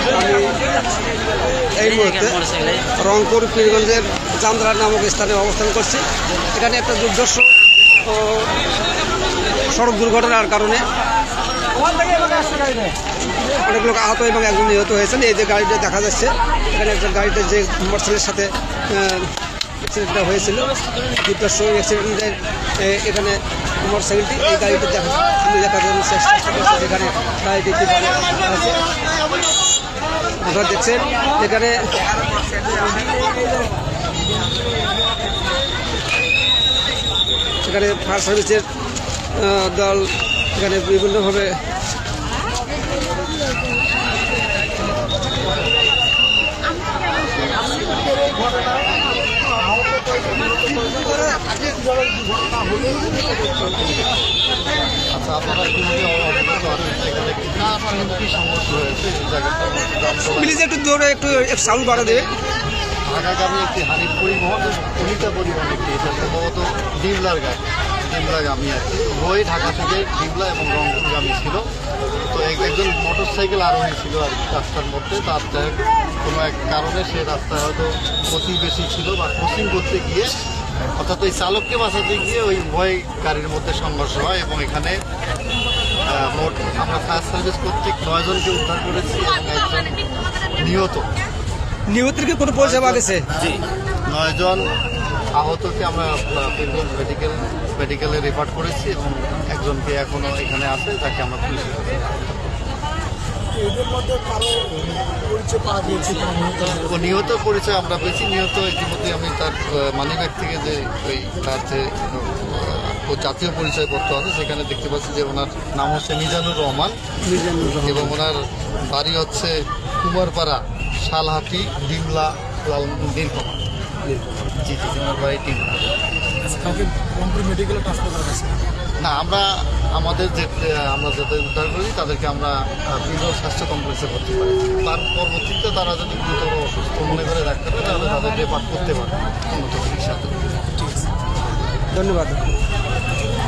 আমি এই মুহূর্তে রংপুর পীরগঞ্জের চান্দ্রা নামক স্থানে অবস্থান করছি। এখানে একটা দুর্ধর্ষ সড়ক দুর্ঘটনার কারণে অনেক লোক আহত এবং একজন নিহত হয়েছেন। এই যে গাড়িটা দেখা যাচ্ছে, এখানে একজন গাড়িতে যে মোটরসাইকেলের সাথে অ্যাক্সিডেন্টটা হয়েছিল, দুর্ধর্ষ অ্যাক্সিডেন্টের এখানে মোটরসাইকেলটি এই গাড়িটি দেখার জন্য চেষ্টা করছে। যেখানে গাড়িটি কীভাবে আছে আপনারা দেখছেন। এখানে ফায়ার সার্ভিসের দল এখানে বিভিন্নভাবে প্লিজ একটু দৌড়ে একটু সাউন্ড বাড়া দেবে। ঢাকাগামী একটি হানিফ পরিবহন কলিতা পরিবহন একটি, এটা সম্ভবত ডিমলাগামী আর কি, ওই ঢাকা থেকে ডিমলা এবং রংপুরগামী ছিল। তো একজন মোটরসাইকেল আরোহী ছিল আর কি রাস্তার মধ্যে। তার কোনো এক কারণে সে রাস্তায় হয়তো গতি বেশি ছিল বা ক্রসিং করতে গিয়ে, অর্থাৎ ওই চালককে বাঁচাতে গিয়ে ওই উভয় গাড়ির মধ্যে সংঘর্ষ হয় এবং এখানে মোট আমরা ফায়ার সার্ভিস কর্তৃক 9 জনকে উদ্ধার করেছি এবং একজন নিহতকে কোনো পরিষেবা দিয়েছে। জি, 9 জন আহতকে আমরা পীরগঞ্জ মেডিকেলে রেফার করেছি এবং একজনকে এখনো এখানে আছে, যাকে আমরা পুলিশের কাছে। নিহত পরিচয় আমরা পেয়েছি। নিহত ইতিমধ্যে আমি তার মানিব্যাগ থেকে যে ওই তার যে জাতীয় পরিচয়পত্র আছে সেখানে দেখতে পাচ্ছি যে ওনার নাম হচ্ছে মিজানুর রহমান এবং ওনার বাড়ি হচ্ছে কুমারপাড়া, শালহাটি, ডিমলা, নীলফামারী। জি জি, ওনার বাড়ি না, আমরা যাদের উদ্ধার করি তাদেরকে আমরা বিভিন্ন স্বাস্থ্য কমপ্লেক্সে ভর্তি করি। তার পরবর্তীতে তারা যদি গুরুতর অসুস্থ মনে করে রাখতে পারে তাহলে তাদের রেফার করতে পারে উন্নত চিকিৎসা। ধন্যবাদ।